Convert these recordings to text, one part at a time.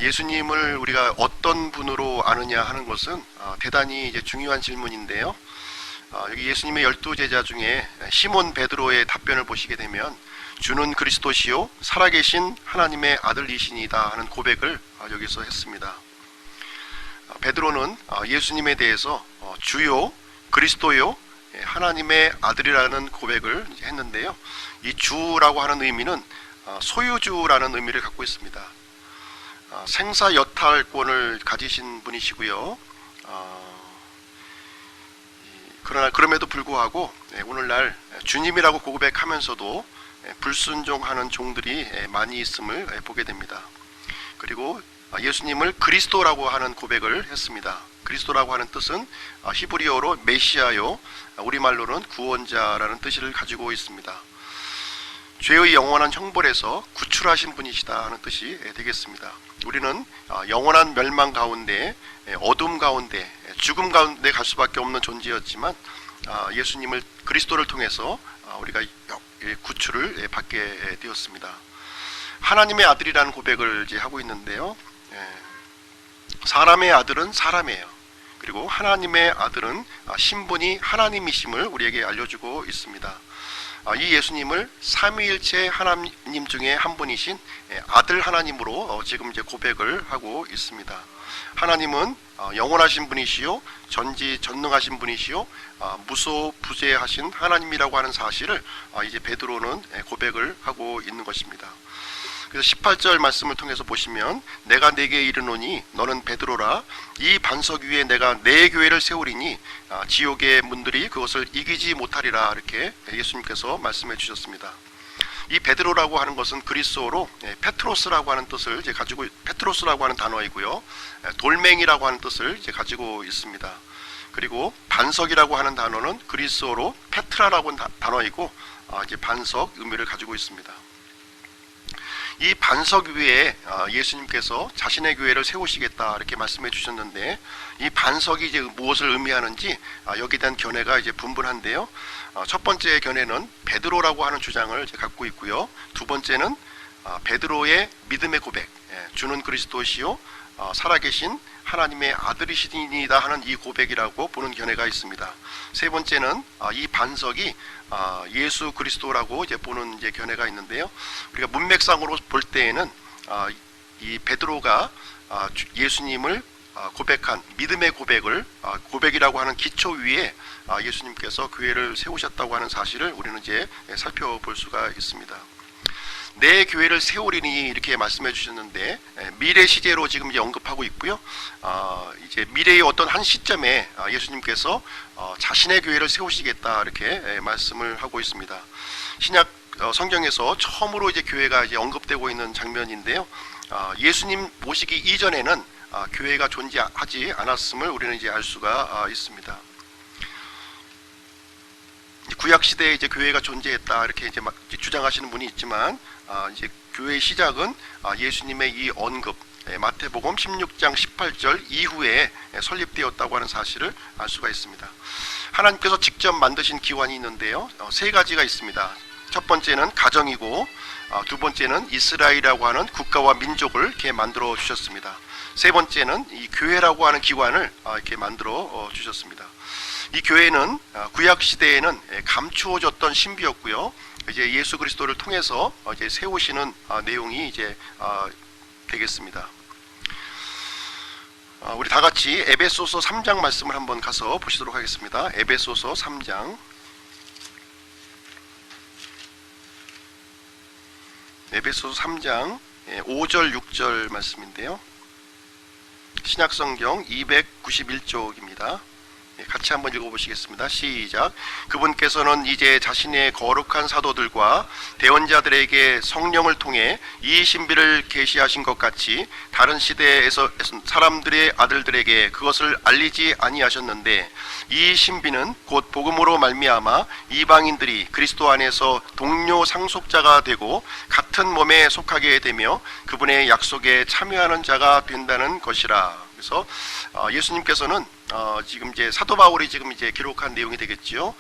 예수님을 우리가 어떤 분으로 아느냐 하는 것은 대단히 이제 중요한 질문인데요. 여기 예수님의 12제자 중에 시몬 베드로의 답변을 보시게 되면 주는 그리스도시요 살아계신 하나님의 아들이시니다 하는 고백을 여기서 했습니다. 베드로는 예수님에 대해서 주요 그리스도요 하나님의 아들이라는 고백을 했는데요. 이 주라고 하는 의미는 소유주라는 의미를 갖고 있습니다. 생사여탈권을 가지신 분이시고요. 그러나 그럼에도 불구하고 오늘날 주님이라고 고백하면서도 불순종하는 종들이 많이 있음을 보게 됩니다. 그리고 예수님을 그리스도라고 하는 고백을 했습니다. 그리스도라고 하는 뜻은 히브리어로 메시아요, 우리말로는 구원자라는 뜻을 가지고 있습니다. 죄의 영원한 형벌에서 구출하신 분이시다 하는 뜻이 되겠습니다. 우리는 영원한 멸망 가운데, 어둠 가운데, 죽음 가운데 갈 수밖에 없는 존재였지만 예수님을 그리스도를 통해서 우리가 구출을 받게 되었습니다. 하나님의 아들이라는 고백을 이제 하고 있는데요. 사람의 아들은 사람이에요. 그리고 하나님의 아들은 신분이 하나님이심을 우리에게 알려주고 있습니다. 이 예수님을 삼위일체 하나님 중에 한 분이신 아들 하나님으로 지금 이제 고백을 하고 있습니다. 하나님은 영원하신 분이시요 전지전능하신 분이시요 무소부재하신 하나님이라고 하는 사실을 이제 베드로는 고백을 하고 있는 것입니다. 그래서 18절 말씀을 통해서 보시면 내가 네게 이르노니 너는 베드로라 이 반석 위에 내가 내 교회를 세우리니 지옥의 문들이 그것을 이기지 못하리라 이렇게 예수님께서 말씀해 주셨습니다. 이 베드로라고 하는 것은 그리스어로 페트로스라고 하는 뜻을 이제 가지고 페트로스라고 하는 단어이고요. 돌멩이라고 하는 뜻을 이제 가지고 있습니다. 그리고 반석이라고 하는 단어는 그리스어로 페트라라고 하는 단어이고 이제 반석 의미를 가지고 있습니다. 이 반석 위에 예수님께서 자신의 교회를 세우시겠다 이렇게 말씀해 주셨는데 이 반석이 이제 무엇을 의미하는지 여기에 대한 견해가 이제 분분한데요. 첫 번째 견해는 베드로라고 하는 주장을 이제 갖고 있고요. 두 번째는 베드로의 믿음의 고백, 주는 그리스도시요 살아계신 하나님의 아들이시니다 하는 이 고백이라고 보는 견해가 있습니다. 세 번째는 이 반석이 예수 그리스도라고 이제 보는 이제 견해가 있는데요. 우리가 문맥상으로 볼 때에는 이 베드로가 예수님을 고백한 믿음의 고백이라고 하는 기초 위에 예수님께서 교회를 세우셨다고 하는 사실을 우리는 이제 살펴볼 수가 있습니다. 내 교회를 세우리니 이렇게 말씀해 주셨는데 미래 시제로 지금 이제 언급하고 있고요. 이제 미래의 어떤 한 시점에 예수님께서 자신의 교회를 세우시겠다 이렇게 말씀을 하고 있습니다. 신약 성경에서 처음으로 이제 교회가 이제 언급되고 있는 장면인데요. 예수님 모시기 이전에는 교회가 존재하지 않았음을 우리는 이제 알 수가 있습니다. 구약 시대에 이제 교회가 존재했다 이렇게 이제 주장하시는 분이 있지만 이제 교회의 시작은 예수님의 이 언급 마태복음 16장 18절 이후에 설립되었다고 하는 사실을 알 수가 있습니다. 하나님께서 직접 만드신 기관이 있는데요. 세 가지가 있습니다. 첫 번째는 가정이고 두 번째는 이스라엘이라고 하는 국가와 민족을 이렇게 만들어 주셨습니다. 세 번째는 이 교회라고 하는 기관을 이렇게 만들어 주셨습니다. 이 교회는 구약 시대에는 감추어졌던 신비였고요. 이제 예수 그리스도를 통해서 이제 세우시는 내용이 이제 되겠습니다. 우리 다 같이 에베소서 3장 말씀을 한번 가서 보시도록 하겠습니다. 에베소서 3장. 에베소서 3장 5절 6절 말씀인데요. 신약성경 291쪽입니다. 같이 한번 읽어보시겠습니다. 시작. 그분께서는 이제 자신의 거룩한 사도들과 대언자들에게 성령을 통해 이 신비를 계시하신 것 같이 다른 시대에서 사람들의 아들들에게 그것을 알리지 아니하셨는데 이 신비는 곧 복음으로 말미암아 이방인들이 그리스도 안에서 동료 상속자가 되고 같은 몸에 속하게 되며 그분의 약속에 참여하는 자가 된다는 것이라. 그래서 예수님께서는 지금 이제 사도 바울이 지금 이제 기록한 내용이 되겠지요.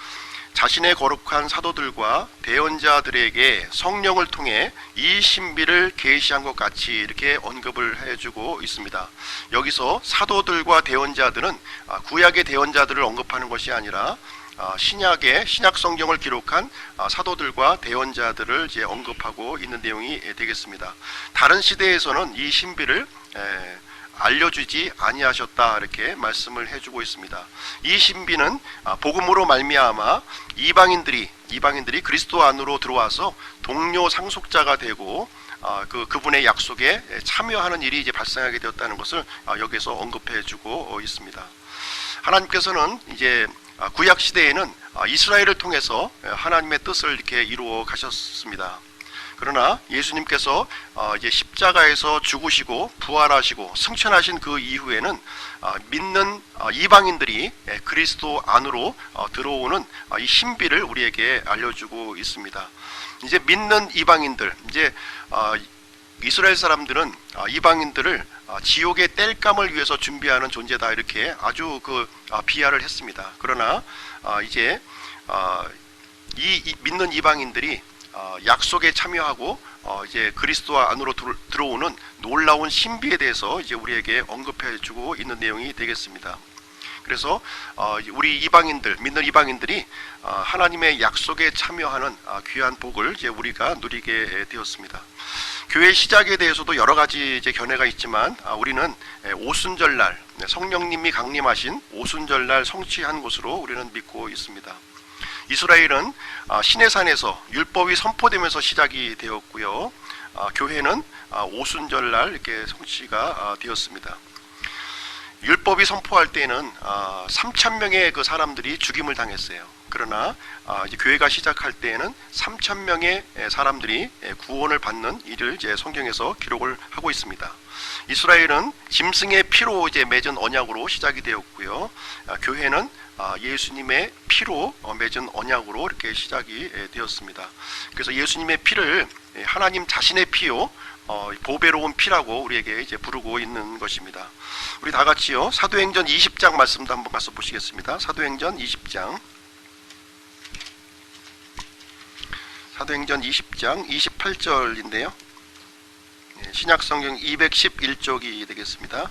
자신의 거룩한 사도들과 대언자들에게 성령을 통해 이 신비를 계시한 것 같이 이렇게 언급을 해주고 있습니다. 여기서 사도들과 대언자들은 구약의 대언자들을 언급하는 것이 아니라 신약의 신약 성경을 기록한 사도들과 대언자들을 이제 언급하고 있는 내용이 되겠습니다. 다른 시대에서는 이 신비를 알려주지 아니하셨다 이렇게 말씀을 해주고 있습니다. 이 신비는 복음으로 말미암아 이방인들이 그리스도 안으로 들어와서 동료 상속자가 되고 그분의 약속에 참여하는 일이 이제 발생하게 되었다는 것을 여기서 언급해주고 있습니다. 하나님께서는 이제 구약 시대에는 이스라엘을 통해서 하나님의 뜻을 이렇게 이루어 가셨습니다. 그러나 예수님께서 이제 십자가에서 죽으시고 부활하시고 승천하신 그 이후에는 믿는 이방인들이 그리스도 안으로 들어오는 이 신비를 우리에게 알려주고 있습니다. 이제 믿는 이방인들, 이제 이스라엘 사람들은 이방인들을 지옥의 땔감을 위해서 준비하는 존재다 이렇게 아주 비하를 했습니다. 그러나 이제 이 믿는 이방인들이 약속에 참여하고 이제 그리스도 안으로 들어오는 놀라운 신비에 대해서 이제 우리에게 언급해주고 있는 내용이 되겠습니다. 그래서 우리 이방인들, 믿는 이방인들이 하나님의 약속에 참여하는 귀한 복을 이제 우리가 누리게 되었습니다. 교회 시작에 대해서도 여러 가지 이제 견해가 있지만 우리는 오순절날 성령님이 강림하신 오순절날 성취한 것으로 우리는 믿고 있습니다. 이스라엘은 시내산에서 율법이 선포되면서 시작이 되었고요. 교회는 오순절날 이렇게 성취가 되었습니다. 율법이 선포할 때는 3,000명의 그 사람들이 죽임을 당했어요. 그러나 이제 교회가 시작할 때에는 3,000명의 사람들이 구원을 받는 일을 이제 성경에서 기록을 하고 있습니다. 이스라엘은 짐승의 피로 이제 맺은 언약으로 시작이 되었고요. 교회는 예수님의 피로 맺은 언약으로 이렇게 시작이 되었습니다. 그래서 예수님의 피를 하나님 자신의 피요, 보배로운 피라고 우리에게 이제 부르고 있는 것입니다. 우리 다 같이요, 사도행전 20장 말씀도 한번 가서 보시겠습니다. 사도행전 20장, 사도행전 20장 28절인데요. 신약성경 211쪽이 되겠습니다.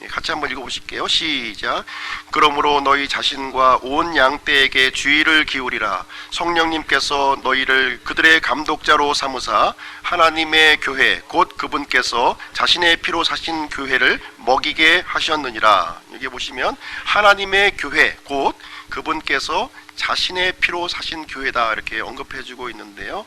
같이 한번 읽어보실게요. 시작. 그러므로 너희 자신과 온 양떼에게 주의를 기울이라. 성령님께서 너희를 그들의 감독자로 삼으사 하나님의 교회 곧 그분께서 자신의 피로 사신 교회를 먹이게 하셨느니라. 여기 보시면 하나님의 교회 곧 그분께서 자신의 피로 사신 교회다 이렇게 언급해주고 있는데요.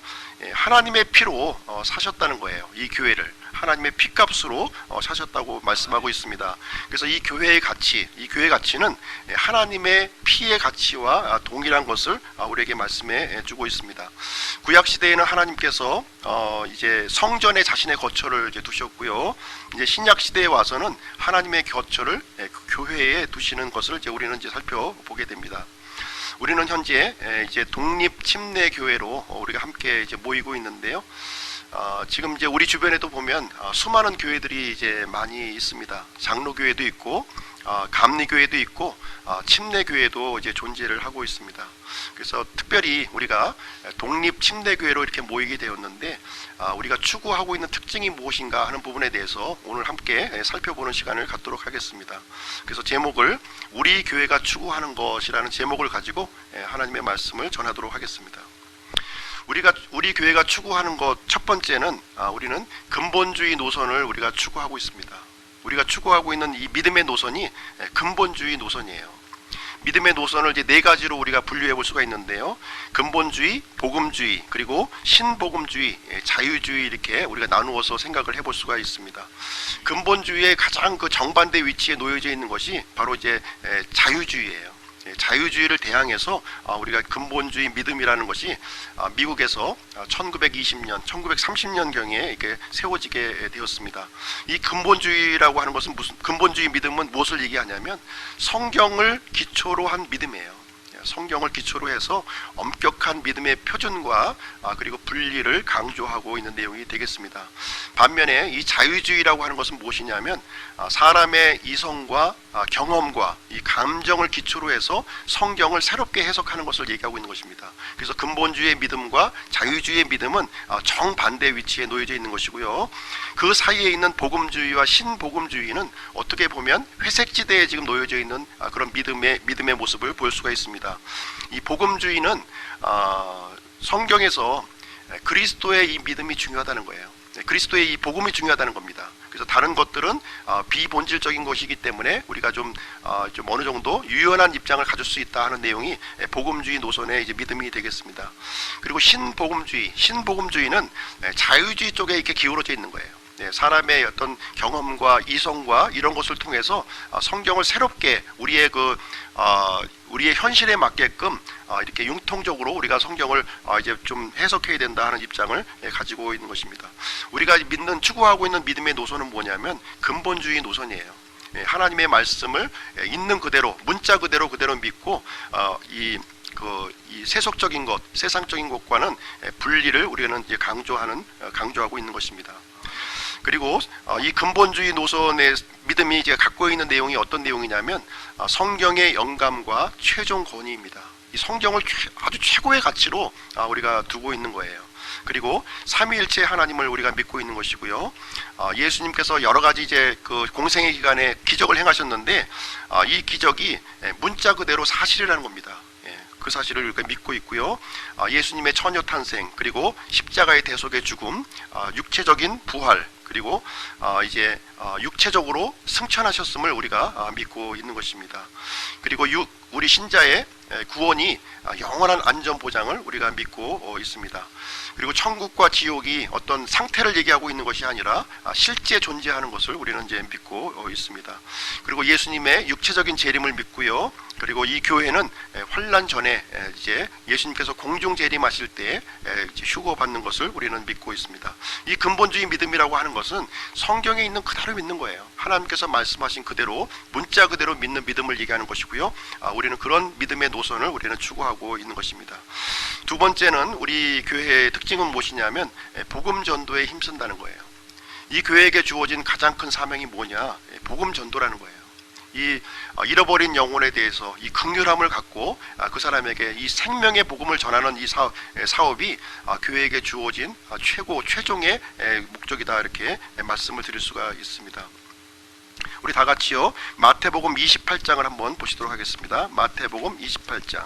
하나님의 피로 사셨다는 거예요. 이 교회를 하나님의 피값으로 사셨다고 말씀하고 있습니다. 그래서 이 교회의 가치, 이 교회의 가치는 하나님의 피의 가치와 동일한 것을 우리에게 말씀해 주고 있습니다. 구약 시대에는 하나님께서 이제 성전에 자신의 거처를 이제 두셨고요. 이제 신약 시대에 와서는 하나님의 거처를 교회에 두시는 것을 이제 우리는 이제 살펴보게 됩니다. 우리는 현재 이제 독립 침례 교회로 우리가 함께 이제 모이고 있는데요. 지금 이제 우리 주변에도 보면 수많은 교회들이 이제 많이 있습니다. 장로교회도 있고 감리교회도 있고 침례교회도 이제 존재를 하고 있습니다. 그래서 특별히 우리가 독립 침례교회로 이렇게 모이게 되었는데 우리가 추구하고 있는 특징이 무엇인가 하는 부분에 대해서 오늘 함께 살펴보는 시간을 갖도록 하겠습니다. 그래서 제목을 우리 교회가 추구하는 것이라는 제목을 가지고 하나님의 말씀을 전하도록 하겠습니다. 우리 교회가 추구하는 것 첫 번째는 우리는 근본주의 노선을 우리가 추구하고 있습니다. 우리가 추구하고 있는 이 믿음의 노선이 근본주의 노선이에요. 믿음의 노선을 이제 네 가지로 우리가 분류해 볼 수가 있는데요. 근본주의, 복음주의, 그리고 신복음주의, 자유주의 이렇게 우리가 나누어서 생각을 해볼 수가 있습니다. 근본주의의 가장 그 정반대 위치에 놓여져 있는 것이 바로 이제 자유주의예요. 자유주의를 대항해서 우리가 근본주의 믿음이라는 것이 미국에서 1920년, 1930년경에 이렇게 세워지게 되었습니다. 이 근본주의라고 하는 것은 근본주의 믿음은 무엇을 얘기하냐면 성경을 기초로 한 믿음이에요. 성경을 기초로 해서 엄격한 믿음의 표준과 그리고 분리를 강조하고 있는 내용이 되겠습니다. 반면에 이 자유주의라고 하는 것은 무엇이냐면 사람의 이성과 경험과 이 감정을 기초로 해서 성경을 새롭게 해석하는 것을 얘기하고 있는 것입니다. 그래서 근본주의의 믿음과 자유주의의 믿음은 정반대 위치에 놓여져 있는 것이고요. 그 사이에 있는 복음주의와 신복음주의는 어떻게 보면 회색지대에 지금 놓여져 있는 그런 믿음의 모습을 볼 수가 있습니다. 이 복음주의는 성경에서 그리스도의 이 믿음이 중요하다는 거예요. 그리스도의 이 복음이 중요하다는 겁니다. 그래서 다른 것들은 비본질적인 것이기 때문에 우리가 좀 어느 정도 유연한 입장을 가질 수 있다 하는 내용이 복음주의 노선의 이제 믿음이 되겠습니다. 그리고 신복음주의는 자유주의 쪽에 이렇게 기울어져 있는 거예요. 사람의 어떤 경험과 이성과 이런 것을 통해서 성경을 새롭게 우리의 현실에 맞게끔 이렇게 융통적으로 우리가 성경을 이제 좀 해석해야 된다 하는 입장을 가지고 있는 것입니다. 우리가 추구하고 있는 믿음의 노선은 뭐냐면 근본주의 노선이에요. 하나님의 말씀을 있는 그대로 문자 그대로 믿고 이 세속적인 것, 세상적인 것과는 분리를 우리는 이제 강조하고 있는 것입니다. 그리고 이 근본주의 노선의 믿음이 이제 갖고 있는 내용이 어떤 내용이냐면 성경의 영감과 최종 권위입니다. 이 성경을 아주 최고의 가치로 우리가 두고 있는 거예요. 그리고 삼위일체 하나님을 우리가 믿고 있는 것이고요. 예수님께서 여러 가지 이제 그 공생의 기간에 기적을 행하셨는데 이 기적이 문자 그대로 사실이라는 겁니다. 그 사실을 우리가 믿고 있고요. 예수님의 처녀 탄생, 그리고 십자가의 대속의 죽음, 육체적인 부활, 그리고 이제 육체적으로 승천하셨음을 우리가 믿고 있는 것입니다. 그리고 우리 신자의 구원이 영원한 안전 보장을 우리가 믿고 있습니다. 그리고 천국과 지옥이 어떤 상태를 얘기하고 있는 것이 아니라 실제 존재하는 것을 우리는 이제 믿고 있습니다. 그리고 예수님의 육체적인 재림을 믿고요. 그리고 이 교회는 환난 전에 이제 예수님께서 공중 재림하실 때 휴거 받는 것을 우리는 믿고 있습니다. 이 근본주의 믿음이라고 하는 것은 성경에 있는 그대로 믿는 거예요. 하나님께서 말씀하신 그대로 문자 그대로 믿는 믿음을 얘기하는 것이고요. 우리는 그런 믿음의 노선을 우리는 추구하고 있는 것입니다. 두 번째는 우리 교회의 특징은 무엇이냐면 복음 전도에 힘쓴다는 거예요. 이 교회에게 주어진 가장 큰 사명이 뭐냐? 복음 전도라는 거예요. 이 잃어버린 영혼에 대해서 이 긍휼함을 갖고 그 사람에게 이 생명의 복음을 전하는 이 사업이 교회에게 주어진 최종의 목적이다, 이렇게 말씀을 드릴 수가 있습니다. 우리 다 같이요, 마태복음 28장을 한번 보시도록 하겠습니다. 마태복음 28장.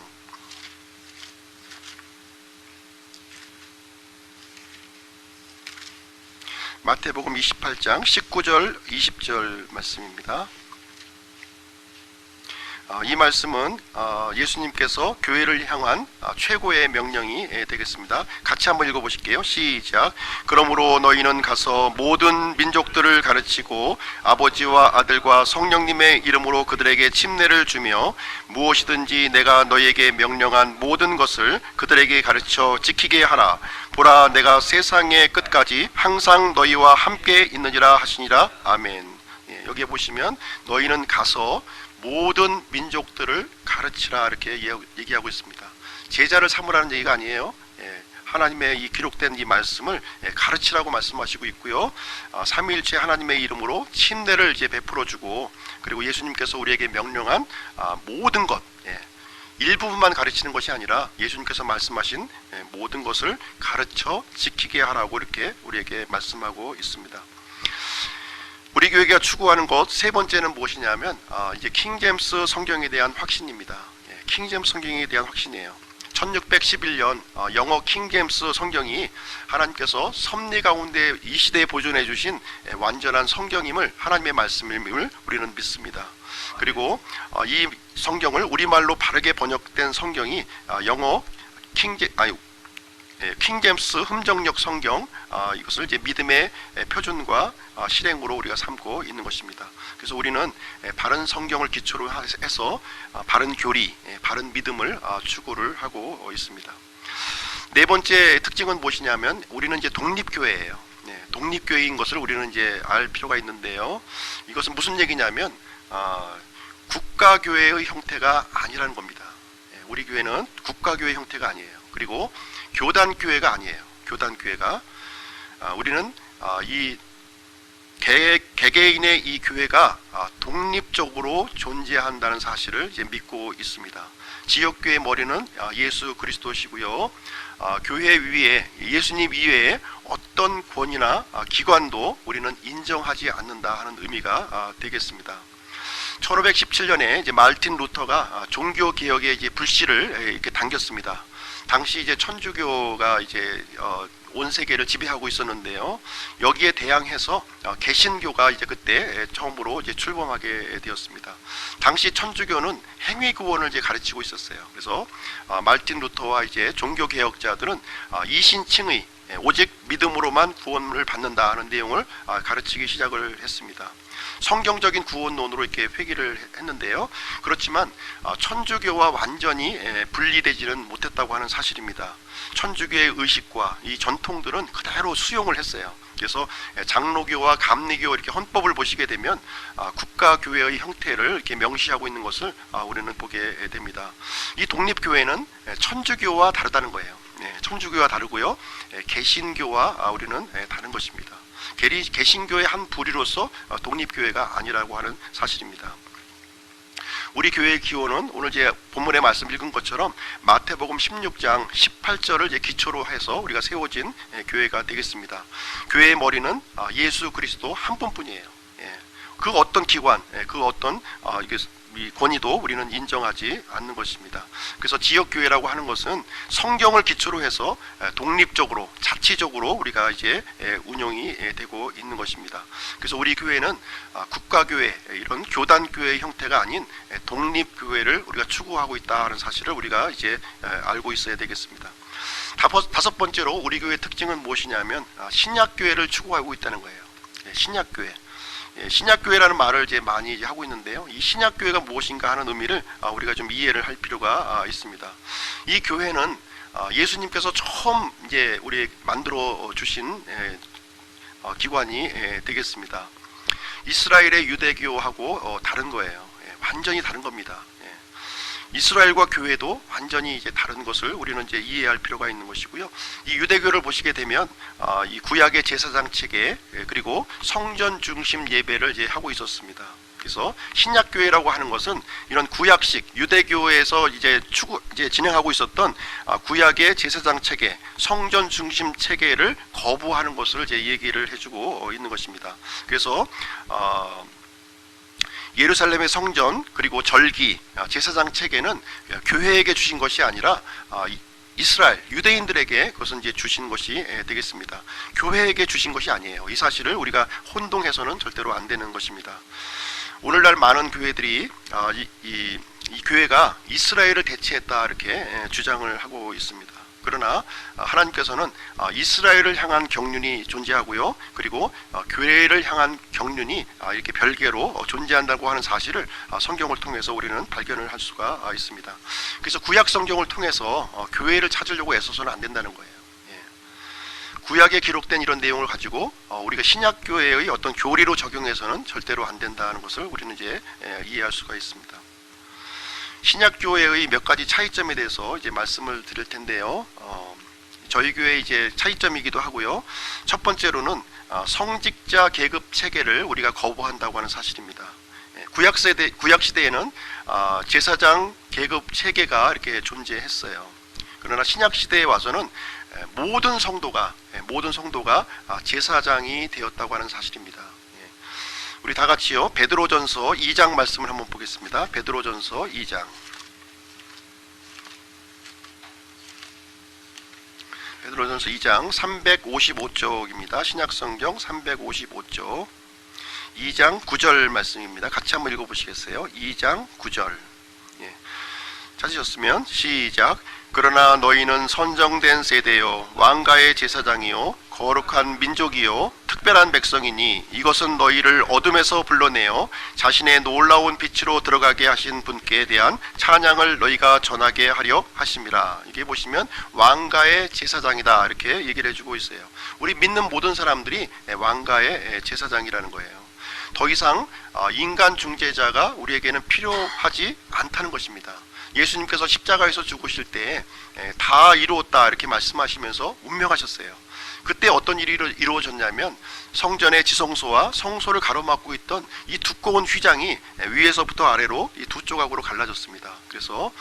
마태복음 28장 19절 20절 말씀입니다. 이 말씀은 예수님께서 교회를 향한 최고의 명령이 되겠습니다. 같이 한번 읽어보실게요. 시작. 그러므로 너희는 가서 모든 민족들을 가르치고 아버지와 아들과 성령님의 이름으로 그들에게 침례를 주며 무엇이든지 내가 너희에게 명령한 모든 것을 그들에게 가르쳐 지키게 하라. 보라, 내가 세상의 끝까지 항상 너희와 함께 있느니라 하시니라. 아멘. 여기에 보시면 너희는 가서 모든 민족들을 가르치라, 이렇게 얘기하고 있습니다. 제자를 삼으라는 얘기가 아니에요. 하나님의 이 기록된 이 말씀을 가르치라고 말씀하시고 있고요. 삼위일체 하나님의 이름으로 침례를 이제 베풀어주고, 그리고 예수님께서 우리에게 명령한 모든 것, 일부분만 가르치는 것이 아니라 예수님께서 말씀하신 모든 것을 가르쳐 지키게 하라고 이렇게 우리에게 말씀하고 있습니다. 우리 교회가 추구하는 것 세 번째는 무엇이냐면 이제 킹제임스 성경에 대한 확신입니다. 킹제임스 성경에 대한 확신이에요. 1611년 영어 킹제임스 성경이 하나님께서 섭리 가운데 이 시대에 보존해 주신 완전한 성경임을, 하나님의 말씀임을 우리는 믿습니다. 그리고 이 성경을 우리말로 바르게 번역된 성경이 영어 킹제임스 흠정역 성경, 이것을 이제 믿음의 표준과 실행으로 우리가 삼고 있는 것입니다. 그래서 우리는 바른 성경을 기초로 해서 바른 교리, 바른 믿음을 추구를 하고 있습니다. 네 번째 특징은 무엇이냐면 우리는 이제 독립교회예요. 독립교회인 것을 우리는 이제 알 필요가 있는데요. 이것은 무슨 얘기냐면 국가교회의 형태가 아니라는 겁니다. 우리 교회는 국가교회 형태가 아니에요. 그리고 교단교회가 아니에요. 교단교회가 우리는 이 개개인의 이 교회가 독립적으로 존재한다는 사실을 이제 믿고 있습니다. 지역교회 머리는 예수 그리스도시고요. 교회 위에 예수님 이외에 어떤 권위나 기관도 우리는 인정하지 않는다 하는 의미가 되겠습니다. 1517년에 이제 마르틴 루터가 종교 개혁의 이제 불씨를 이렇게 당겼습니다. 당시 이제 천주교가 이제 온 세계를 지배하고 있었는데요. 여기에 대항해서 개신교가 이제 그때 처음으로 이제 출범하게 되었습니다. 당시 천주교는 행위 구원을 이제 가르치고 있었어요. 그래서 마르틴 루터와 이제 종교 개혁자들은 이신칭의 오직 믿음으로만 구원을 받는다 하는 내용을 가르치기 시작을 했습니다. 성경적인 구원론으로 이렇게 회귀를 했는데요. 그렇지만 천주교와 완전히 분리되지는 못했다고 하는 사실입니다. 천주교의 의식과 이 전통들은 그대로 수용을 했어요. 그래서 장로교와 감리교 이렇게 헌법을 보시게 되면 국가교회의 형태를 이렇게 명시하고 있는 것을 우리는 보게 됩니다. 이 독립교회는 천주교와 다르다는 거예요. 천주교와 다르고요. 개신교와 우리는 다른 것입니다. 개신교의 한 부류로서 독립교회가 아니라고 하는 사실입니다. 우리 교회의 기원은 오늘 제 본문의 말씀 읽은 것처럼 마태복음 16장 18절을 이제 기초로 해서 우리가 세워진 교회가 되겠습니다. 교회의 머리는 예수 그리스도 한 분뿐이에요. 그 어떤 기관, 그 어떤 이 권위도 우리는 인정하지 않는 것입니다. 그래서 지역교회라고 하는 것은 성경을 기초로 해서 독립적으로 자치적으로 우리가 이제 운영이 되고 있는 것입니다. 그래서 우리 교회는 국가교회 이런 교단교회의 형태가 아닌 독립교회를 우리가 추구하고 있다는 사실을 우리가 이제 알고 있어야 되겠습니다. 다섯 번째로 우리 교회의 특징은 무엇이냐면 신약교회를 추구하고 있다는 거예요. 신약교회. 신약교회라는 말을 이제 많이 이제 하고 있는데요. 이 신약교회가 무엇인가 하는 의미를 우리가 좀 이해를 할 필요가 있습니다. 이 교회는 예수님께서 처음 이제 우리 만들어 주신 기관이 되겠습니다. 이스라엘의 유대교하고 다른 거예요. 완전히 다른 겁니다. 이스라엘과 교회도 완전히 이제 다른 것을 우리는 이제 이해할 필요가 있는 것이고요. 이 유대교를 보시게 되면 이 구약의 제사장 체계 그리고 성전 중심 예배를 이제 하고 있었습니다. 그래서 신약교회라고 하는 것은 이런 구약식 유대교에서 이제 진행하고 있었던 구약의 제사장 체계, 성전 중심 체계를 거부하는 것을 이제 얘기를 해주고 있는 것입니다. 그래서 예루살렘의 성전 그리고 절기, 제사장 체계는 교회에게 주신 것이 아니라 이스라엘 유대인들에게 그것은 이제 주신 것이 되겠습니다. 교회에게 주신 것이 아니에요. 이 사실을 우리가 혼동해서는 절대로 안 되는 것입니다. 오늘날 많은 교회들이 이 교회가 이스라엘을 대체했다 이렇게 주장을 하고 있습니다. 그러나 하나님께서는 이스라엘을 향한 경륜이 존재하고요. 그리고 교회를 향한 경륜이 이렇게 별개로 존재한다고 하는 사실을 성경을 통해서 우리는 발견을 할 수가 있습니다. 그래서 구약 성경을 통해서 교회를 찾으려고 애써서는 안 된다는 거예요. 구약에 기록된 이런 내용을 가지고 우리가 신약교회의 어떤 교리로 적용해서는 절대로 안 된다는 것을 우리는 이제 이해할 수가 있습니다. 신약교회의 몇 가지 차이점에 대해서 이제 말씀을 드릴 텐데요. 저희 교회의 이제 차이점이기도 하고요. 첫 번째로는 성직자 계급 체계를 우리가 거부한다고 하는 사실입니다. 구약 시대에는 제사장 계급 체계가 이렇게 존재했어요. 그러나 신약 시대에 와서는 모든 성도가 제사장이 되었다고 하는 사실입니다. 우리 다 같이요. 베드로전서 2장 말씀을 한번 보겠습니다. 베드로전서 2장. 베드로전서 2장 355쪽입니다. 신약성경 355쪽. 2장 9절 말씀입니다. 같이 한번 읽어보시겠어요? 2장 9절. 찾으셨으면 시작. 그러나 너희는 선정된 세대요 왕가의 제사장이요 거룩한 민족이요 특별한 백성이니 이것은 너희를 어둠에서 불러내어 자신의 놀라운 빛으로 들어가게 하신 분께 대한 찬양을 너희가 전하게 하려 하심이라. 이게 보시면 왕가의 제사장이다 이렇게 얘기를 해주고 있어요. 우리 믿는 모든 사람들이 왕가의 제사장이라는 거예요. 더 이상 인간 중재자가 우리에게는 필요하지 않다는 것입니다. 예수님께서 십자가에서 죽으실 때 다 이루었다 이렇게 말씀하시면서 운명하셨어요. 그때 어떤 일이 이루어졌냐면 성전의 지성소와 성소를 가로막고 있던 이 두꺼운 휘장이 위에서부터 아래로 이 두 조각으로 갈라졌습니다. 그래서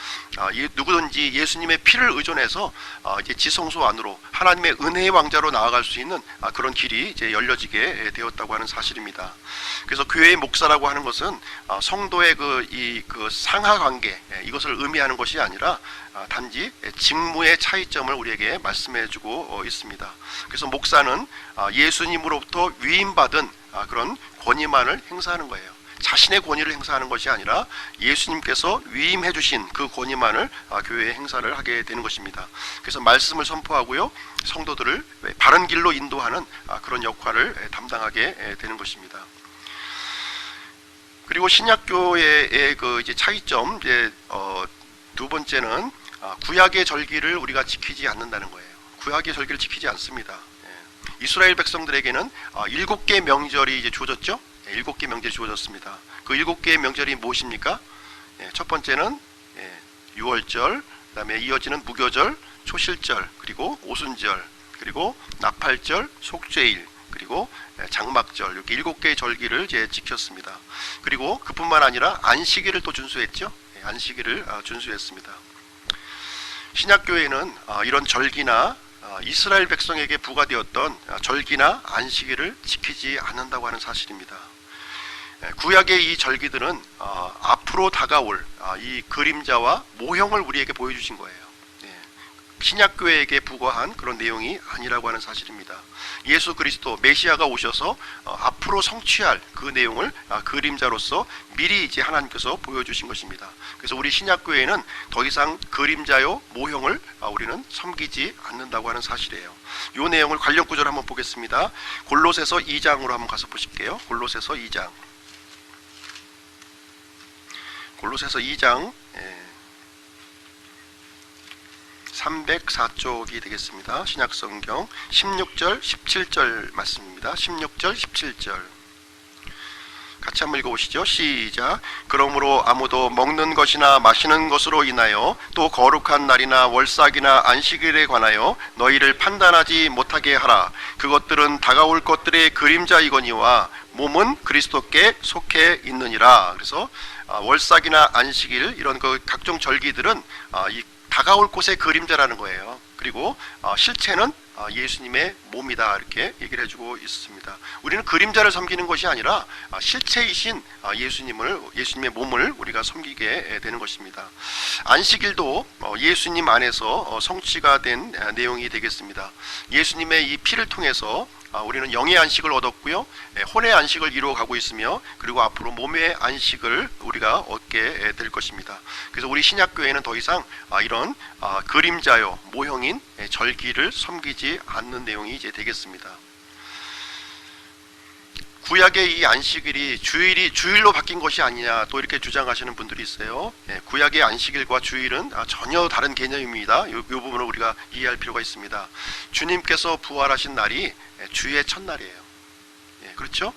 누구든지 예수님의 피를 의존해서 이제 지성소 안으로 하나님의 은혜의 왕자로 나아갈 수 있는 그런 길이 이제 열려지게 되었다고 하는 사실입니다. 그래서 교회의 목사라고 하는 것은 성도의 그 상하 관계 이것을 의미하는 것이 아니라 단지 직무의 차이점을 우리에게 말씀해주고 있습니다. 그래서 목사는 예수님으로부터 위임받은 그런 권위만을 행사하는 거예요. 자신의 권위를 행사하는 것이 아니라 예수님께서 위임해 주신 그 권위만을 교회에 행사를 하게 되는 것입니다. 그래서 말씀을 선포하고요, 성도들을 바른 길로 인도하는 그런 역할을 담당하게 되는 것입니다. 그리고 신약교회의 그 이제 차이점, 두 번째는 구약의 절기를 우리가 지키지 않는다는 거예요. 구약의 절기를 지키지 않습니다. 이스라엘 백성들에게는 7개 명절이 이제 주어졌죠. 7개 명절이 주어졌습니다. 그 7개의 명절이 무엇입니까? 첫 번째는 유월절, 그다음에 이어지는 무교절, 초실절, 그리고 오순절, 그리고 나팔절, 속죄일, 그리고 장막절, 이렇게 7개의 절기를 이제 지켰습니다. 그리고 그뿐만 아니라 안식일을 또 준수했죠. 안식일을 준수했습니다. 신약교회는 이런 절기나 이스라엘 백성에게 부과되었던 절기나 안식일을 지키지 않는다고 하는 사실입니다. 구약의 이 절기들은 앞으로 다가올 이 그림자와 모형을 우리에게 보여주신 거예요. 신약교회에게 부과한 그런 내용이 아니라고 하는 사실입니다. 예수 그리스도 메시아가 오셔서 앞으로 성취할 그 내용을 그림자로서 미리 이제 하나님께서 보여주신 것입니다. 그래서 우리 신약교회는 더 이상 그림자요 모형을 우리는 섬기지 않는다고 하는 사실이에요. 이 내용을 관련 구절을 한번 보겠습니다. 골로새서 2장으로 한번 가서 보실게요. 골로새서 2장. 골로새서 2장 304쪽이 되겠습니다. 신약성경 16절 17절 말씀입니다. 16절 17절 같이 한번 읽어보시죠. 시작. 그러므로 아무도 먹는 것이나 마시는 것으로 인하여 또 거룩한 날이나 월삭이나 안식일에 관하여 너희를 판단하지 못하게 하라. 그것들은 다가올 것들의 그림자이거니와 몸은 그리스도께 속해 있느니라. 그래서 월삭이나 안식일 이런 그 각종 절기들은 이 다가올 곳의 그림자라는 거예요. 그리고 실체는 예수님의 몸이다 이렇게 얘기를 해주고 있습니다. 우리는 그림자를 섬기는 것이 아니라 실체이신 예수님의 몸을 우리가 섬기게 되는 것입니다. 안식일도 예수님 안에서 성취가 된 내용이 되겠습니다. 예수님의 이 피를 통해서 우리는 영의 안식을 얻었고요, 혼의 안식을 이루어가고 있으며, 그리고 앞으로 몸의 안식을 우리가 얻게 될 것입니다. 그래서 우리 신약교회는 더 이상 이런 그림자요 모형인 절기를 섬기지 않는 내용이 이제 되겠습니다. 구약의 이 안식일이 주일로 바뀐 것이 아니냐 또 이렇게 주장하시는 분들이 있어요. 구약의 안식일과 주일은 전혀 다른 개념입니다. 이 부분을 우리가 이해할 필요가 있습니다. 주님께서 부활하신 날이 주의 첫날이에요. 그렇죠?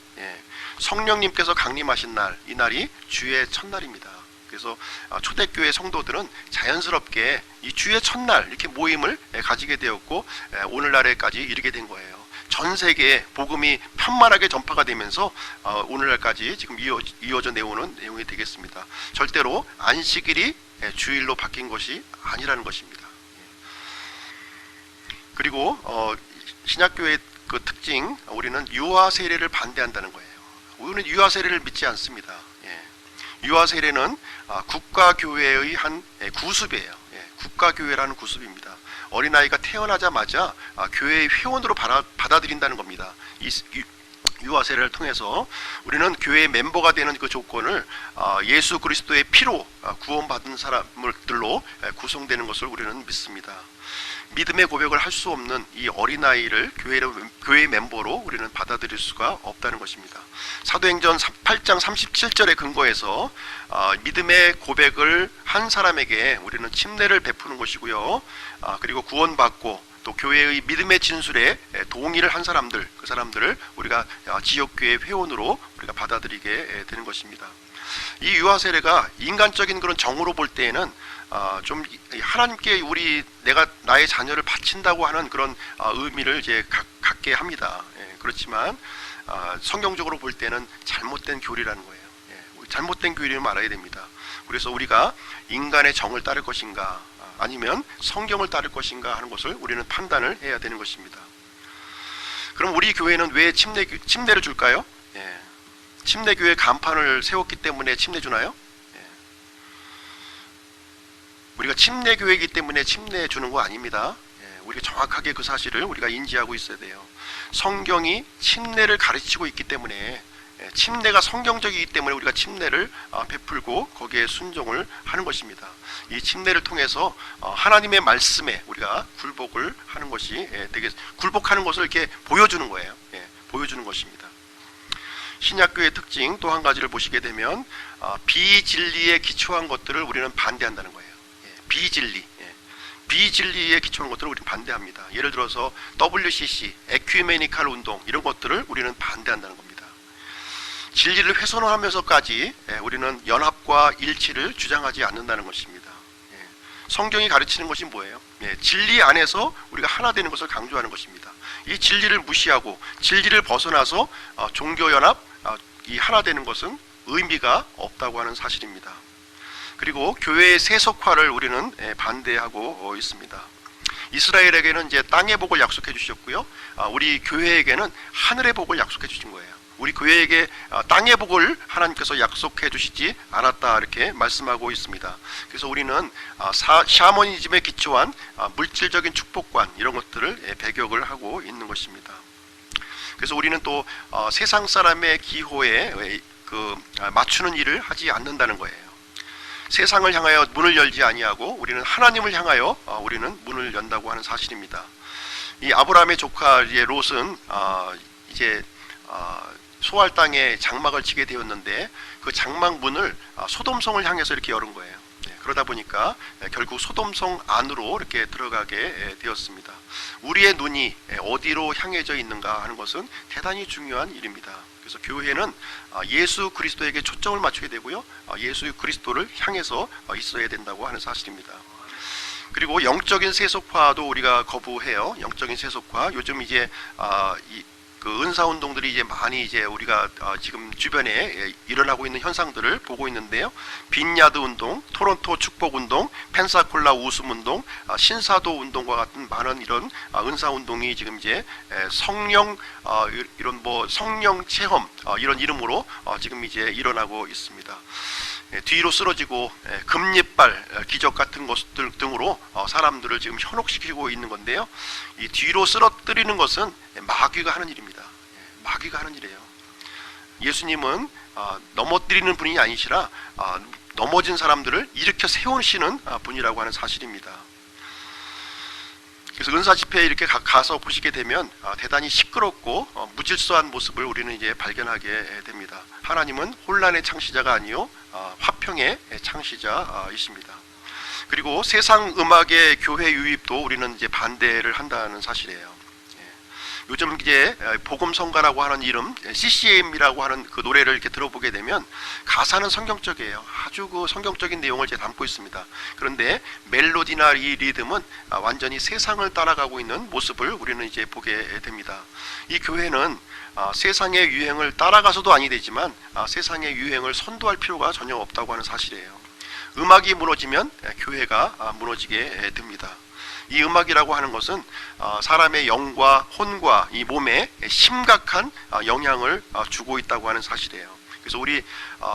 성령님께서 강림하신 날, 이 날이 주의 첫날입니다. 그래서 초대교회 성도들은 자연스럽게 이 주의 첫날 이렇게 모임을 가지게 되었고 오늘날에까지 이르게 된 거예요. 전 세계에 복음이 편만하게 전파가 되면서 오늘날까지 지금 이어져 내오는 내용이 되겠습니다. 절대로 안식일이 주일로 바뀐 것이 아니라는 것입니다. 그리고 신약교회의 그 특징, 우리는 유아 세례를 반대한다는 거예요. 우리는 유아 세례를 믿지 않습니다. 유아 세례는 국가교회의 한 구습이에요. 국가교회라는 구습입니다. 어린아이가 태어나자마자 교회의 회원으로 받아들인다는 겁니다. 이 유아 세례를 통해서 우리는 교회의 멤버가 되는 그 조건을 예수 그리스도의 피로 구원받은 사람들로 구성되는 것을 우리는 믿습니다. 믿음의 고백을 할 수 없는 이 어린아이를 교회의 멤버로 우리는 받아들일 수가 없다는 것입니다. 사도행전 8장 37절에 근거해서 믿음의 고백을 한 사람에게 우리는 침례를 베푸는 것이고요, 그리고 구원받고 또 교회의 믿음의 진술에 동의를 한 사람들, 그 사람들을 우리가 지역교회 회원으로 우리가 받아들이게 되는 것입니다. 이 유아 세례가 인간적인 그런 정으로 볼 때에는 좀 하나님께 내가 나의 자녀를 바친다고 하는 그런 의미를 이제 갖게 합니다. 그렇지만 성경적으로 볼 때는 잘못된 교리라는 거예요. 잘못된 교리를 알아야 됩니다. 그래서 우리가 인간의 정을 따를 것인가 아니면 성경을 따를 것인가 하는 것을 우리는 판단을 해야 되는 것입니다. 그럼 우리 교회는 왜 침례를 줄까요? 침례교회 간판을 세웠기 때문에 침례 주나요? 우리가 침례교회이기 때문에 침례 주는 거 아닙니다. 우리가 정확하게 그 사실을 우리가 인지하고 있어야 돼요. 성경이 침례를 가르치고 있기 때문에, 침례가 성경적이기 때문에 우리가 침례를 베풀고 거기에 순종을 하는 것입니다. 이 침례를 통해서 하나님의 말씀에 우리가 굴복을 하는 것이 굴복하는 것을 이렇게 보여주는 거예요. 보여주는 것입니다. 신약교회의 특징 또 한 가지를 보시게 되면 비진리에 기초한 것들을 우리는 반대한다는 거예요. 비진리에 기초한 것들을 우리는 반대합니다. 예를 들어서 WCC, 에큐메니칼 운동 이런 것들을 우리는 반대한다는 겁니다. 진리를 훼손하면서까지 우리는 연합과 일치를 주장하지 않는다는 것입니다. 성경이 가르치는 것이 뭐예요? 진리 안에서 우리가 하나 되는 것을 강조하는 것입니다. 이 진리를 무시하고 진리를 벗어나서 종교연합, 이 하나 되는 것은 의미가 없다고 하는 사실입니다. 그리고 교회의 세속화를 우리는 반대하고 있습니다. 이스라엘에게는 이제 땅의 복을 약속해 주셨고요, 우리 교회에게는 하늘의 복을 약속해 주신 거예요. 우리 교회에게 땅의 복을 하나님께서 약속해 주시지 않았다 이렇게 말씀하고 있습니다. 그래서 우리는 샤머니즘에 기초한 물질적인 축복관 이런 것들을 배격을 하고 있는 것입니다. 그래서 우리는 또 세상 사람의 기호에 맞추는 일을 하지 않는다는 거예요. 세상을 향하여 문을 열지 아니하고 우리는 하나님을 향하여 우리는 문을 연다고 하는 사실입니다. 이 아브라함의 조카 롯은 이제 소알 땅에 장막을 치게 되었는데 그 장막 문을 소돔성을 향해서 이렇게 열은 거예요. 그러다 보니까 결국 소돔성 안으로 이렇게 들어가게 되었습니다. 우리의 눈이 어디로 향해져 있는가 하는 것은 대단히 중요한 일입니다. 그래서 교회는 예수 그리스도에게 초점을 맞추게 되고요, 예수 그리스도를 향해서 있어야 된다고 하는 사실입니다. 그리고 영적인 세속화도 우리가 거부해요. 영적인 세속화, 요즘 이제 그 은사 운동들이 이제 많이 이제 우리가 지금 주변에 일어나고 있는 현상들을 보고 있는데요. 빈야드 운동, 토론토 축복 운동, 펜사콜라 웃음 운동, 신사도 운동과 같은 많은 이런 은사 운동이 지금 이제 성령 이런 성령 체험 이런 이름으로 지금 이제 일어나고 있습니다. 뒤로 쓰러지고 금리빨 기적 같은 것들 등으로 사람들을 지금 현혹시키고 있는 건데요. 이 뒤로 쓰러뜨리는 것은 마귀가 하는 일입니다. 마귀가 하는 일이에요. 예수님은 넘어뜨리는 분이 아니시라 넘어진 사람들을 일으켜 세우시는 분이라고 하는 사실입니다. 그래서 은사 집회에 이렇게 가서 보시게 되면 대단히 시끄럽고 무질서한 모습을 우리는 이제 발견하게 됩니다. 하나님은 혼란의 창시자가 아니요 화평의 창시자이십니다. 그리고 세상 음악의 교회 유입도 우리는 이제 반대를 한다는 사실이에요. 요즘 이제 복음성가라고 하는 이름, CCM이라고 하는 그 노래를 이렇게 들어보게 되면 가사는 성경적이에요. 아주 그 성경적인 내용을 이제 담고 있습니다. 그런데 멜로디나 이 리듬은 완전히 세상을 따라가고 있는 모습을 우리는 이제 보게 됩니다. 이 교회는 세상의 유행을 따라가서도 아니 되지만 세상의 유행을 선도할 필요가 전혀 없다고 하는 사실이에요. 음악이 무너지면 교회가 무너지게 됩니다. 이 음악이라고 하는 것은 사람의 영과 혼과 이 몸에 심각한 영향을 주고 있다고 하는 사실이에요. 그래서 우리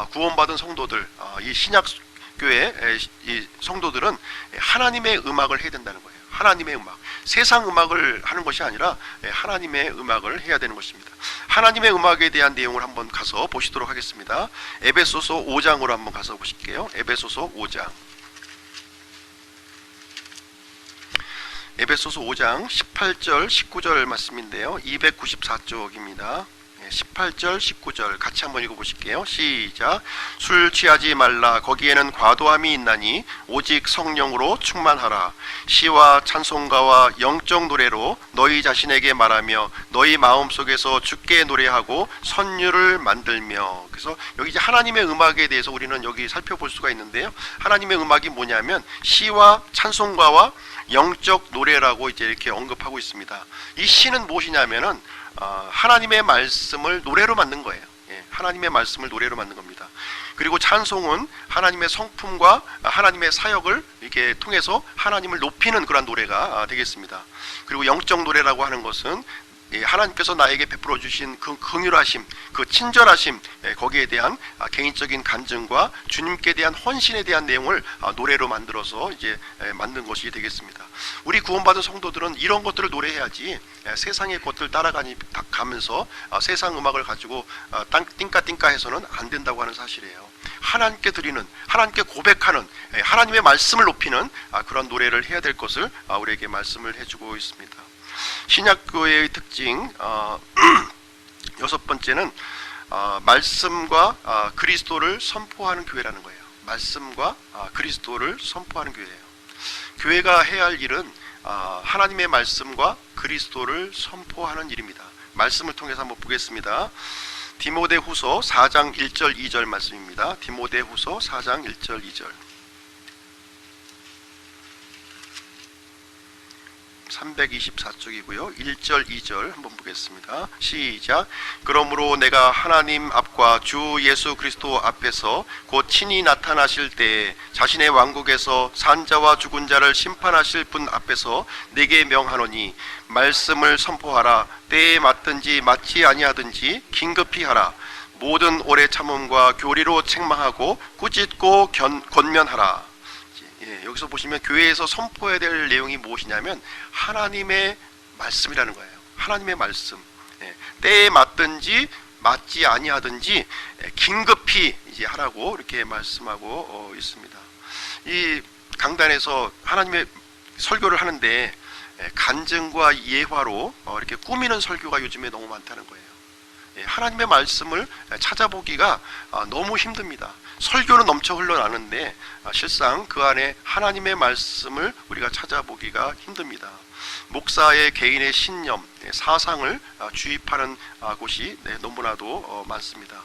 구원받은 성도들, 이 신약교회 이 성도들은 하나님의 음악을 해야 된다는 거예요. 하나님의 음악, 세상 음악을 하는 것이 아니라 하나님의 음악을 해야 되는 것입니다. 하나님의 음악에 대한 내용을 한번 가서 보시도록 하겠습니다. 에베소서 5장으로 한번 가서 보실게요. 에베소서 5장. 에베소서 5장 18절 19절 말씀인데요. 294쪽입니다. 18절, 19절 같이 한번 읽어보실게요. 시작. 술 취하지 말라. 거기에는 과도함이 있나니 오직 성령으로 충만하라. 시와 찬송가와 영적 노래로 너희 자신에게 말하며 너희 마음속에서 주께 노래하고 선율을 만들며. 그래서 여기 이제 하나님의 음악에 대해서 우리는 여기 살펴볼 수가 있는데요. 하나님의 음악이 뭐냐면 시와 찬송가와 영적 노래라고 이제 이렇게 언급하고 있습니다. 이 시는 무엇이냐면은 하나님의 말씀을 노래로 만든 거예요. 하나님의 말씀을 노래로 만든 겁니다. 그리고 찬송은 하나님의 성품과 하나님의 사역을 이렇게 통해서 하나님을 높이는 그런 노래가 되겠습니다. 그리고 영적 노래라고 하는 것은 하나님께서 나에게 베풀어 주신 그 긍휼하심, 그 친절하심, 거기에 대한 개인적인 간증과 주님께 대한 헌신에 대한 내용을 노래로 만들어서 이제 만든 것이 되겠습니다. 우리 구원받은 성도들은 이런 것들을 노래해야지 세상의 것들 따라가면서 세상 음악을 가지고 띵까띵까 해서는 안 된다고 하는 사실이에요. 하나님께 드리는, 하나님께 고백하는, 하나님의 말씀을 높이는 그런 노래를 해야 될 것을 우리에게 말씀을 해주고 있습니다. 신약교회의 특징 여섯 번째는 말씀과 그리스도를 선포하는 교회라는 거예요. 말씀과 그리스도를 선포하는 교회예요. 교회가 해야 할 일은 하나님의 말씀과 그리스도를 선포하는 일입니다. 말씀을 통해서 한번 보겠습니다. 디모데후서 4장 1절 2절 말씀입니다. 디모데후서 4장 1절 2절 324쪽이고요. 1절 2절 한번 보겠습니다. 시작. 그러므로 내가 하나님 앞과 주 예수 그리스도 앞에서 곧 친히 나타나실 때에 자신의 왕국에서 산자와 죽은 자를 심판하실 분 앞에서 내게 명하노니 말씀을 선포하라. 때에 맞든지 맞지 아니하든지 긴급히 하라. 모든 오래 참음과 교리로 책망하고 꾸짖고 권면하라. 여기서 보시면 교회에서 선포해야 될 내용이 무엇이냐면 하나님의 말씀이라는 거예요. 하나님의 말씀. 때에 맞든지 맞지 아니하든지 긴급히 이제 하라고 이렇게 말씀하고 있습니다. 이 강단에서 하나님의 설교를 하는데 간증과 예화로 이렇게 꾸미는 설교가 요즘에 너무 많다는 거예요. 하나님의 말씀을 찾아보기가 너무 힘듭니다. 설교는 넘쳐 흘러나는데 실상 그 안에 하나님의 말씀을 우리가 찾아보기가 힘듭니다. 목사의 개인의 신념, 사상을 주입하는 곳이 너무나도 많습니다.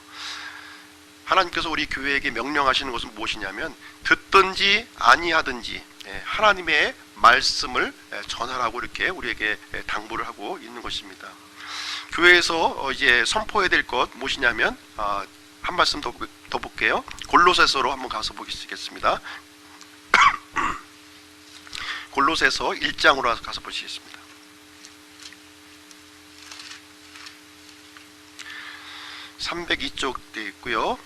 하나님께서 우리 교회에게 명령하시는 것은 무엇이냐면 듣든지 아니하든지 하나님의 말씀을 전하라고 이렇게 우리에게 당부를 하고 있는 것입니다. 교회에서 이제 선포해야 될 것 무엇이냐면 한 말씀 더 볼게요. 골로새서로 한번 가서 보시겠습니다. 골로새서 1장으로 가서 보시겠습니다. (302쪽) 되어 있고요.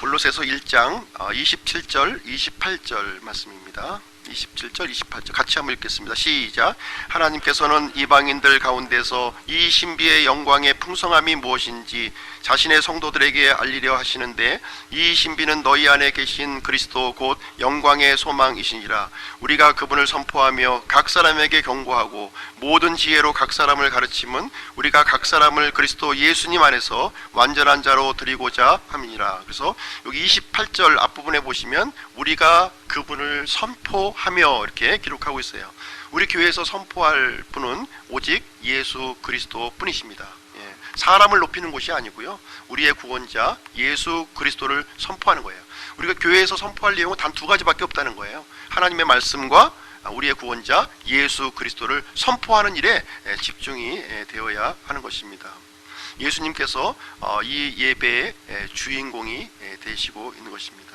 골로새서 1장 27절 28절 말씀입니다. 27절 28절 같이 한번 읽겠습니다. 시작. 하나님께서는 이방인들 가운데서 이 신비의 영광의 풍성함이 무엇인지 자신의 성도들에게 알리려 하시는데 이 신비는 너희 안에 계신 그리스도 곧 영광의 소망이시니라. 우리가 그분을 선포하며 각 사람에게 경고하고 모든 지혜로 각 사람을 가르침은 우리가 각 사람을 그리스도 예수님 안에서 완전한 자로 드리고자 함이니라. 그래서 여기 28절 앞부분에 보시면 우리가 그분을 선포하며 이렇게 기록하고 있어요. 우리 교회에서 선포할 분은 오직 예수 그리스도 뿐이십니다. 사람을 높이는 것이 아니고요. 우리의 구원자 예수 그리스도를 선포하는 거예요. 우리가 교회에서 선포할 내용은 단 두 가지밖에 없다는 거예요. 하나님의 말씀과 우리의 구원자 예수 그리스도를 선포하는 일에 집중이 되어야 하는 것입니다. 예수님께서 이 예배의 주인공이 되시고 있는 것입니다.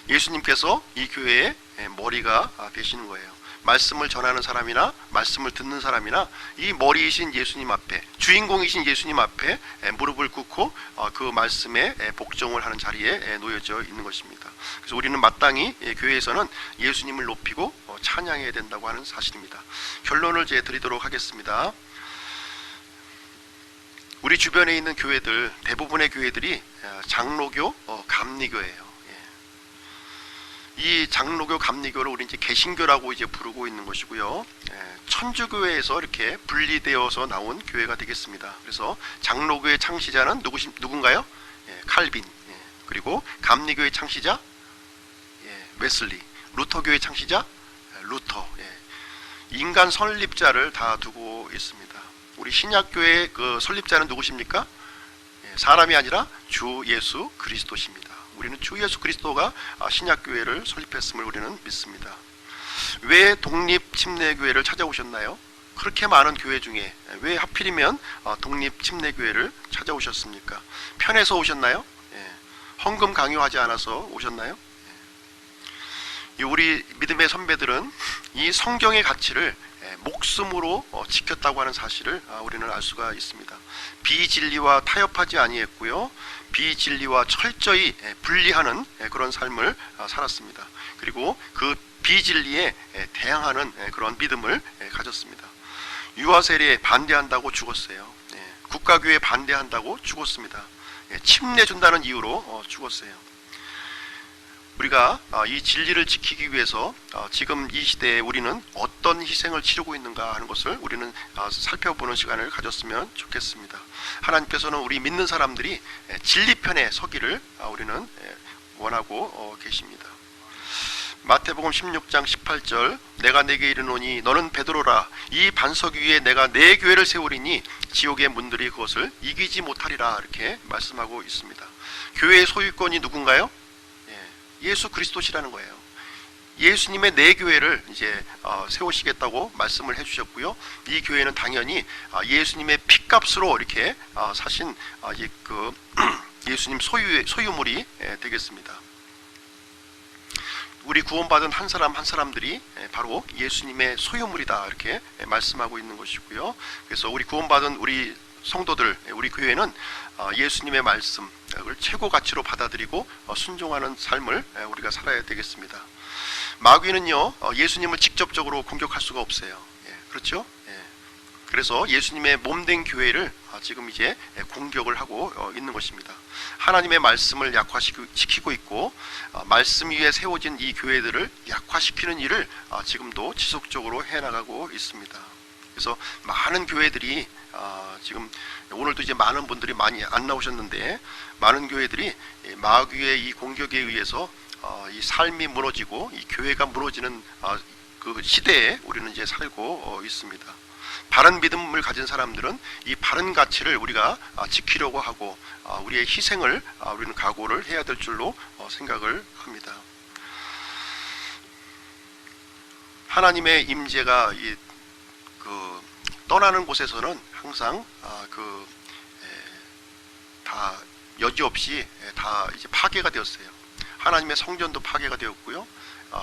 예수님께서 이 교회의 머리가 되시는 거예요. 말씀을 전하는 사람이나 말씀을 듣는 사람이나 이 머리이신 예수님 앞에, 주인공이신 예수님 앞에 무릎을 꿇고 그 말씀에 복종을 하는 자리에 놓여져 있는 것입니다. 그래서 우리는 마땅히 교회에서는 예수님을 높이고 찬양해야 된다고 하는 사실입니다. 결론을 드리도록 하겠습니다. 우리 주변에 있는 교회들, 대부분의 교회들이 장로교, 감리교예요. 이 장로교, 감리교를 우리 이제 개신교라고 이제 부르고 있는 것이고요. 천주교회에서 이렇게 분리되어서 나온 교회가 되겠습니다. 그래서 장로교의 창시자는 누군가요? 칼빈. 그리고 감리교의 창시자 웨슬리. 루터교의 창시자 루터. 인간 설립자를 다 두고 있습니다. 우리 신약교의 그 설립자는 누구십니까? 사람이 아니라 주 예수 그리스도십니다. 우리는 주 예수 그리스도가 신약교회를 설립했음을 우리는 믿습니다. 왜 독립침례교회를 찾아오셨나요? 그렇게 많은 교회 중에 왜 하필이면 독립침례교회를 찾아오셨습니까? 편해서 오셨나요? 헌금 강요하지 않아서 오셨나요? 우리 믿음의 선배들은 이 성경의 가치를 목숨으로 지켰다고 하는 사실을 우리는 알 수가 있습니다. 비진리와 타협하지 아니했고요, 비진리와 철저히 분리하는 그런 삶을 살았습니다. 그리고 그 비진리에 대항하는 그런 믿음을 가졌습니다. 유아세례에 반대한다고 죽었어요. 국가교회에 반대한다고 죽었습니다. 침례 준다는 이유로 죽었어요. 우리가 이 진리를 지키기 위해서 지금 이 시대에 우리는 어떤 희생을 치르고 있는가 하는 것을 우리는 살펴보는 시간을 가졌으면 좋겠습니다. 하나님께서는 우리 믿는 사람들이 진리편에 서기를 우리는 원하고 계십니다. 마태복음 16장 18절, 내가 네게 이르노니 너는 베드로라, 이 반석 위에 내가 내 교회를 세우리니 지옥의 문들이 그것을 이기지 못하리라, 이렇게 말씀하고 있습니다. 교회의 소유권이 누군가요? 예수 그리스도시라는 거예요. 예수님의 내 교회를 이제 세우시겠다고 말씀을 해주셨고요. 이 교회는 당연히 예수님의 피값으로 이렇게 사신 그 예수님 소유물이 되겠습니다. 우리 구원받은 한 사람 한 사람들이 바로 예수님의 소유물이다, 이렇게 말씀하고 있는 것이고요. 그래서 우리 구원받은 우리 성도들, 우리 교회는 예수님의 말씀을 최고 가치로 받아들이고 순종하는 삶을 우리가 살아야 되겠습니다. 마귀는요, 예수님을 직접적으로 공격할 수가 없어요. 그렇죠? 그래서 예수님의 몸된 교회를 지금 이제 공격을 하고 있는 것입니다. 하나님의 말씀을 약화시키고 있고, 말씀 위에 세워진 이 교회들을 약화시키는 일을 지금도 지속적으로 해나가고 있습니다. 그래서 많은 교회들이 지금 오늘도 이제 많은 분들이 많이 안 나오셨는데, 많은 교회들이 마귀의 이 공격에 의해서 이 삶이 무너지고 이 교회가 무너지는 그 시대에 우리는 이제 살고 있습니다. 바른 믿음을 가진 사람들은 이 바른 가치를 우리가 지키려고 하고 우리의 희생을 우리는 각오를 해야 될 줄로 생각을 합니다. 하나님의 임재가 떠나는 곳에서는 항상 다 여지없이 다 이제 파괴가 되었어요. 하나님의 성전도 파괴가 되었고요,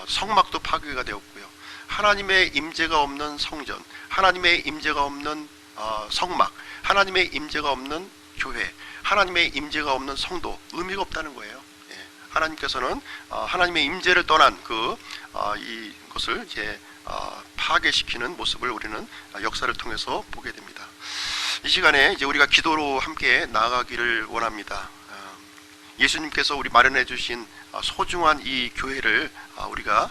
성막도 파괴가 되었고요. 하나님의 임재가 없는 성전, 하나님의 임재가 없는 성막, 하나님의 임재가 없는 교회, 하나님의 임재가 없는 성도, 의미가 없다는 거예요. 하나님께서는 하나님의 임재를 떠난 이것을 이제 파괴시키는 모습을 우리는 역사를 통해서 보게 됩니다. 이 시간에 이제 우리가 기도로 함께 나아가기를 원합니다. 예수님께서 우리 마련해 주신 소중한 이 교회를 우리가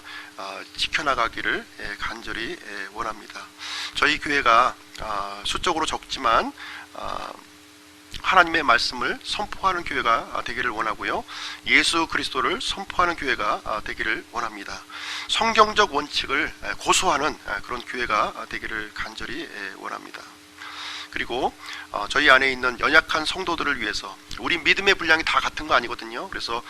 지켜나가기를 간절히 원합니다. 저희 교회가 수적으로 적지만 하나님의 말씀을 선포하는 교회가 되기를 원하고요, 예수 그리스도를 선포하는 교회가 되기를 원합니다. 성경적 원칙을 고수하는 그런 교회가 되기를 간절히 원합니다. 그리고 저희 안에 있는 연약한 성도들을 위해서, 우리 믿음의 분량이 다 같은 거 아니거든요. 그래서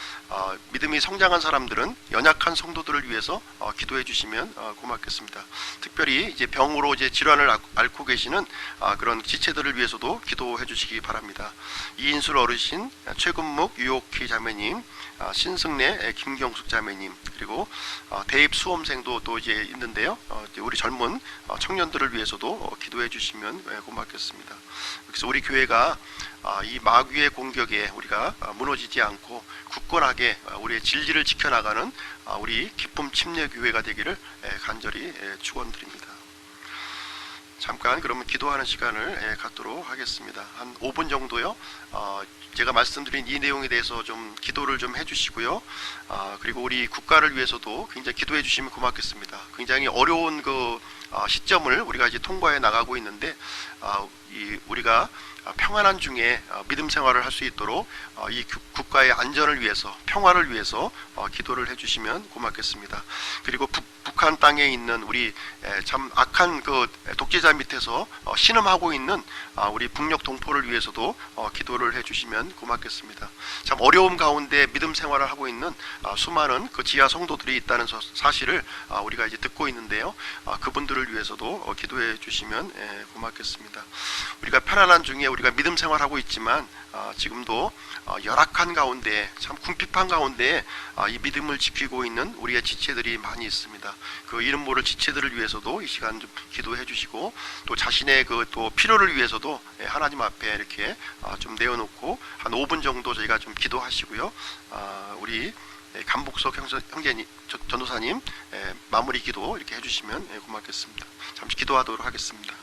믿음이 성장한 사람들은 연약한 성도들을 위해서 기도해 주시면 고맙겠습니다. 특별히 이제 병으로 이제 질환을 앓고 계시는 그런 지체들을 위해서도 기도해 주시기 바랍니다. 이인술 어르신, 최근묵 유옥희 자매님, 신승래 김경숙 자매님, 그리고 대입 수험생도 또 이제 있는데요. 우리 젊은 청년들을 위해서도 기도해 주시면 고맙겠습니다. 그래서 우리 교회가 이 마귀의 공격에 우리가 무너지지 않고 굳건하게 우리의 진리를 지켜나가는 우리 기쁨 침례 교회가 되기를 간절히 축원드립니다. 잠깐 그러면 기도하는 시간을 갖도록 하겠습니다. 한 5분 정도요. 제가 말씀드린 이 내용에 대해서 좀 기도를 좀 해주시고요. 그리고 우리 국가를 위해서도 굉장히 기도해 주시면 고맙겠습니다. 굉장히 어려운 그 시점을 우리가 이제 통과해 나가고 있는데 우리가 평안한 중에 믿음 생활을 할 수 있도록 이 국가의 안전을 위해서, 평화를 위해서 기도를 해주시면 고맙겠습니다. 그리고 북한 땅에 있는 우리 참 악한 그 독재자 밑에서 신음하고 있는 우리 북녘 동포를 위해서도 기도를 해주시면 고맙겠습니다. 참 어려움 가운데 믿음 생활을 하고 있는 수많은 그 지하 성도들이 있다는 사실을 우리가 이제 듣고 있는데요. 그분들을 위해서도 기도해 주시면 고맙겠습니다. 우리가 편안한 중에 우리가 믿음 생활하고 있지만 지금도 열악한 가운데, 참 궁핍한 가운데 이 믿음을 지키고 있는 우리의 지체들이 많이 있습니다. 그 이름 모를 지체들을 위해서도 이 시간 좀 기도해 주시고, 또 자신의 그 또 필요를 위해서도 하나님 앞에 이렇게 좀 내어놓고 한 5분 정도 저희가 좀 기도하시고요. 우리 감복석 형제님, 전도사님 마무리 기도 이렇게 해주시면 고맙겠습니다. 잠시 기도하도록 하겠습니다.